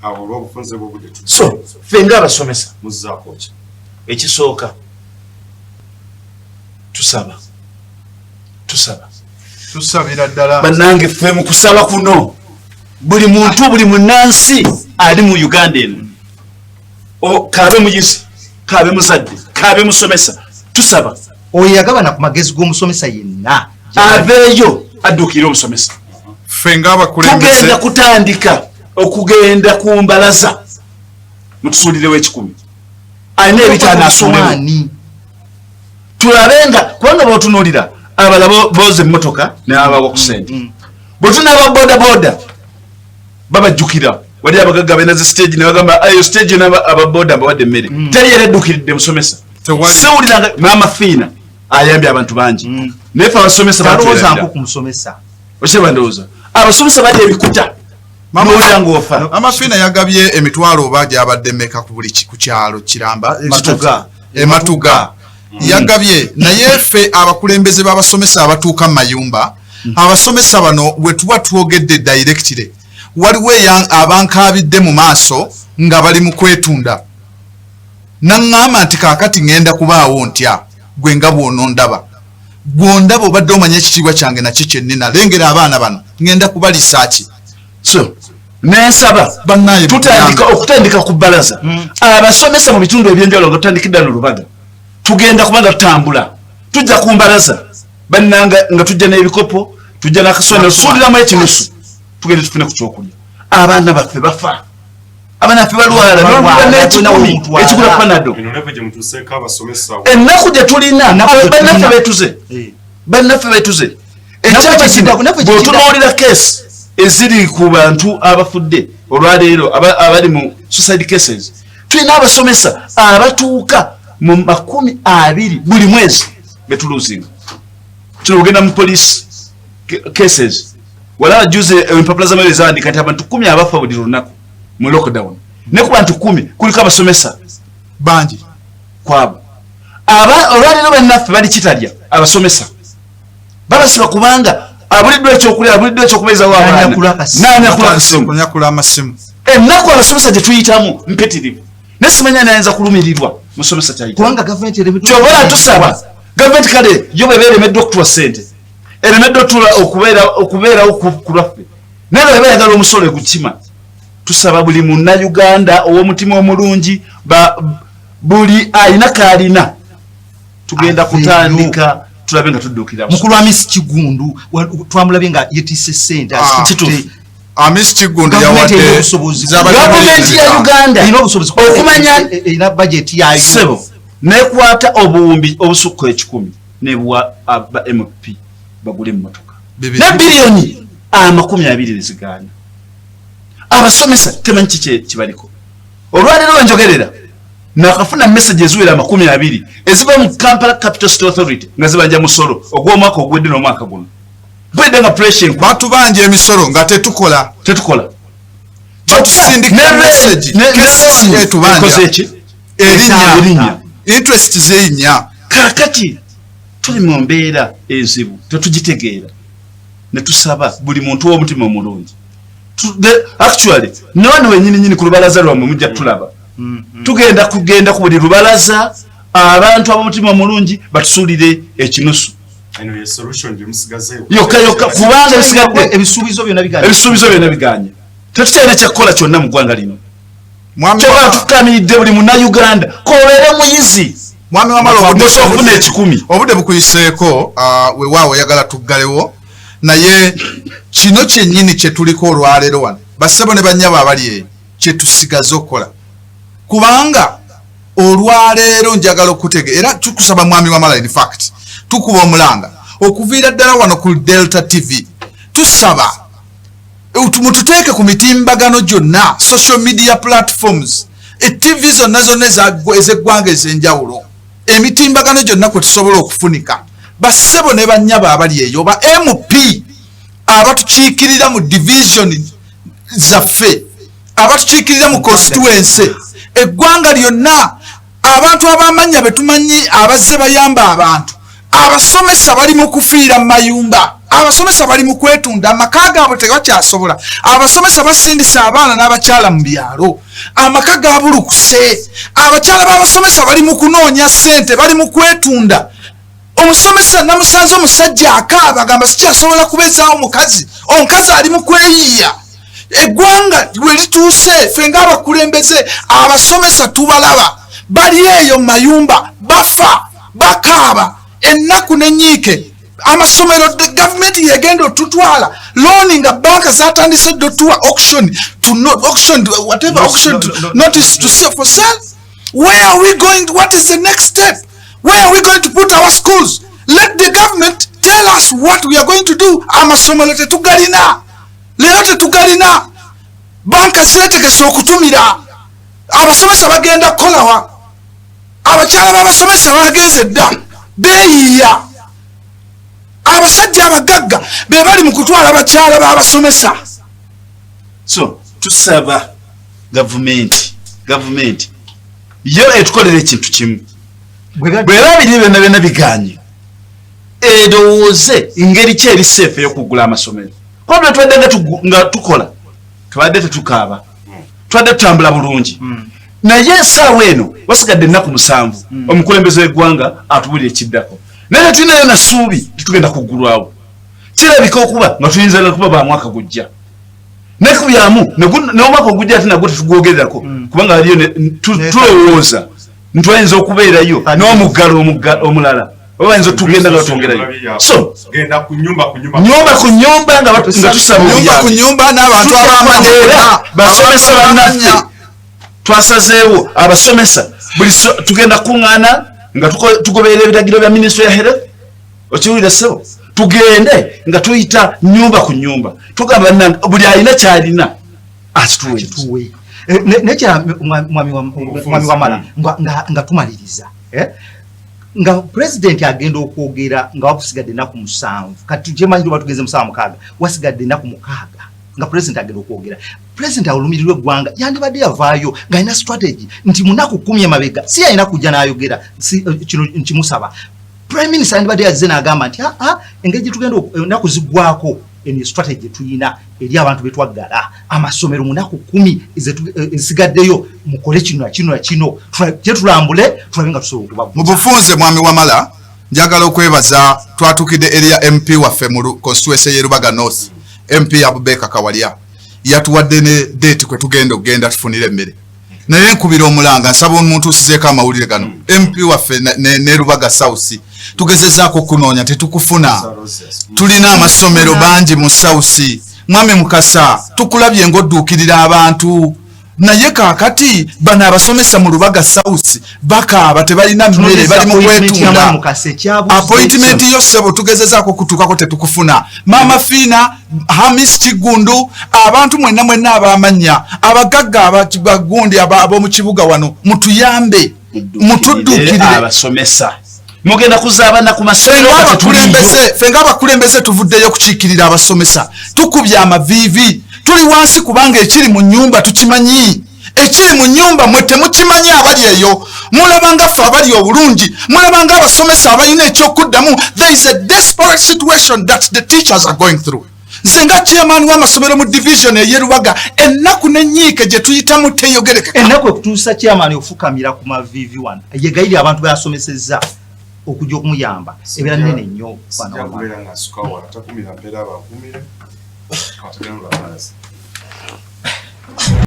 awo olw'obufunze bw'obudde so ffe ng'abasomesa muzzaako ki ekisooka tusabira ddala bannange ffe mu kusaba kuno buli muntu buli munnansi ali mu Uganda eno kaabe muyizi kaabe muzadde kaabe musomesa tusaba oyo yagabana ku magezi g'omusomesa yenna aveeyo adduukire omusomesa ffe ng'abakulembeze tugenda kutandika okugenda ku mbalaza mutusuulirewo 10 alina ebitaano asuulemu tulabenga kubanga bootunuulira abalala booza emmotoka n'abawa ku ssente bwe tunaaba bodaboda babajjukira wali abagagga balina zi stage ne bagamba ayo stage ababoda mbawadde emmere teri yali edduukiridde musomesa siwuliranga maama fiina ayambye abantu bangi naye fe abasomesa balowooza ku musomesa okyeba ndowooza abasomesa bali ebikuta n'owulira ng'ofa amafiina yagabye emitwalo oba gyabadde meka ku kyalo kiramba ematuga yagabye naye ffe abakulembeze b'abasomesa abatuuka mu mayumba abasomesa bano bwe tuba twogedde directly waliwo abankaabidde mu maaso nga bali mu kwetunda naŋŋamba nti kaakati ŋŋenda kubaawo ntya gwe nga bw'onondaba gw'ondaba obadde omanya ekitiibwa kyange nakyo kyennina lengera abaana bano ŋŋenda kubaliisa ki so nensaba okutandika ku bbalaza abasomesa mu bitundu ebyenjawulo nga tutandikidda n'olubaga tugenda kubanga tutambula tujja ku mbalaza bannanga nga tujja n'ebikopo tujja n'akasonero suuliramu ekinusu tugende tufune ku kyokulya abaana baffe bafa abaana baffe balwala ekigula panado ennaku gye tulina bannaffe betuze bw'otunuulira keesi eziri ku bantu abafudde olwaleero abali mu suicide cases tulina abasomesa abatuuka mu 20 buli mwezi betuluzinga kino ogenda mu police cases wala juze empapula z'amalwaliro zaandika nti abantu 10 abafa buli lunaku mu lockdown ne ku bantu 10 kuliko abasomesa bangi kwabo olwaleero bannaffe bali kitalya abasomesa babasiba kubanga abuliddwa ekyokulya abuliddwa ekyokubeezawo abaana n'anyakula amasimu ennaku abasomesa gye tuyitamu mpitirivu nesimanya nayinza kulumirirwa musomesa kubanga gavumenti kyobola tusaba gavumenti kale yo bweba eremeddwa okutuwa ssente eremeddwa okubeerawo ku lwaffe naye bweba yagala omusolo egukima tusaba buli munnayuganda ow'omutima omulungi buli alina kaalina tugenda kutandika tulabe nga tudduukira mukulu Amisi Kigundu twamulabye nga yetise ssente Amisi Kigundu yawadde gavumenti ya Uganda okumanya erina bajeti yayo sebo nekwata obuwumbi obusukka 10 nebuwa aba MP bagule emmotoka ne biliyoni 20 zigana abasomesa temanyi kiki kibaliko olwaleero njogerera nakafuna message eziwera 20 eziva mu Kampala Capital City Authority nga zibanja musolo ogw'omwaka ogwedde n'omwaka guno bwedde nga pressure batu banje emisolo nga tetukola batusindika message kesi yetu banje erinya interest zenya kakati tuli mu mbeera enzibu tetugitegeera ne tusaba buli muntu w'omutima omulungi actually none wenyini ku lubalaza lwammwe mujja tulaba tugenda ku buli lubalaza abantu ab'omutima omulungi batusuulire ekinusu yokka kubanga ebisuubizo byonna biganye tetukyalina kyakukola kyonna mu ggwanga lino kyoba tutamidde buli munnayuganda kobeere muyizi mwami wamala ofuna 10 obudde bukuyiseeko weewaawo oyagala tuggalewo naye kino kyennyini kye tuliko olwaleero wano bassebo ne bannyabo abali eyo kye tusigaze okukola kubanga olwaleero njagala okutege era tukusaba mwami wamala in fact tukuba omulanga okuviira ddala wano ku Delta TV tusaba mututeeke ku mitimbagano gyonna social media platforms TV zonna ez'eggwanga ez'enjawulo emitimbagano gyonna kwe tusobola okufunika bassebo ne bannyabo abali eyo ba MP abatukiikirira mu division zaffe abatukiikirira mu constituency eggwanga lyonna abantu abamanya betumanyi abazze bayamba abantu abasomesa bali mu kufiira mu mayumba abasomesa bali mu kwetunda amaka gaabwe tebakyasobola abasomesa basindisa abaana n'abakyala mu byalo amaka gaabulukuse abakyala b'abasomesa bali mu kunoonya ssente bali mu kwetunda omusomesa namusanze omusajja akaaba agamba sikyasobola kubezaawo omukazi ali mu kweyiiya eggwanga bwe lituuse ffe ng'abakulembeze abasomesa tubalaba bali eyo mu mayumba bafa bakaaba ennaku n'enyiike amasomero gavumenti yegenda otutwala loani nga banka zatandise dotuwa auction notice to sell for sale. Where are we going? What is the next step? Where are we going to put our schools? Let the government tell us what we are going to do. Amasomero tetugalina lero tetugalina banka zetegese okutumira abasomesa bagenda kolawa abakyala b'abasomesa bagenze dda beeyiya abasajja abagagga be bali mu kutwala abakyala b'abasomesa. So tusaba gavumenti yo etukolera ekintu kimu bwerabiri byonna biganye erowooze engeri ki eri seefu ey'okugula amasomero kubanga twadde nga tukola tubadde tetukaaba tubadde tutambula bulungi naye essaawa eno wasigadde ennaku 7 omukulembeze w'eggwanga atubulira ekiddako naye tulinayo nasuubi tetugenda kuggulwawo kirabika okuba nga tuyinza kuba ba mwaka gujja nekubyamu n'omwaka ogujja ate nagwo tetugwogererako kubanga waliyo tulowooza ntwayinza okubeerayo n'omuggalo omulala oba bayinza otugenda nga batwongerayo so genda ku nyumba nga tusaba n'abantu era basomesa bannaffe twasazeewo abasomesa buli tugenda kuŋŋaana nga tugoberera ebiragiro bya minisitule ya health okiwulira ssebo tugende nga tuyita nyumba ku nyumba tugamba bannange buli alina kyalina akituwe nekya mwami wamala nga tumaliriza nga pulezidenti agenda okwogera nga wakusigadde ennaku 7 kati kyemanyi tuba tugeze 7 wasigadde ennaku 6 nga pulezidenti agenda okwogera pulezidenti awulumirirwa eggwanga yandibadde yavaayo ng'alina strategy nti munaku 10 emabega si yalina kujja n'ayogera kino nkimusaba prime minister yandibadde yazze n'agamba nti engeri gye tugenda ennaku ziggwako eno strategy tuyina eri abantu betwaggala amasomero munaku 10 ezisigaddeyo mukole kino kyetulambule tulabe nga tusobola okuba mu bufunze mwami wamala njagala okwebaza twatukidde eri ya MP waffe mu constituency ye Rubaga North MP Abubeka Kawalya yatuwadde ne date kwe tugenda tufunire emmere naye nkubira omulanga nsaba omuntu usizeeko amawulire gano MP waffe ne Rubaga South tugezezaako kunoonya tetukufuna tulina amasomero bangi mu South mwami Mukasa tukulabye ng'odduukirira abantu naye kaakati bano abasomesa mu Rubaga South bakaaba tebalina mmere bali mu kwetunda appointment yo ssebo tugezezaako kutuukako tetukufuna Mama Fina Hamis Kigundu abantu mwenna abamanya abagagga abagundi ab'omu kibuga wano mutuyambe mutuddukirire abasomesa mugenda kuzaabana ku masomero fenga abakulembeze tuvuddeyo kukiikirira abasomesa tukubye amaviivi tuli wansi kubanga ekiri mu nyumba tukimanyi ekiri mu nyumba mwe temukimanyi abali eyo mulabanga ffe abali obulungi mulabanga abasomesa abalina ekyokuddamu. There is a desperate situation that the teachers are going through. Nze nga chairman w'amasomero mu division ey'e Rubaga ennaku n'ennyiike gye tuyitamu teyogerekeka ennaku okutuusa chairman ofukamira ku maviivi wano yegayiri abantu basomesezza okujja okumuyamba ebeera nnene nnyo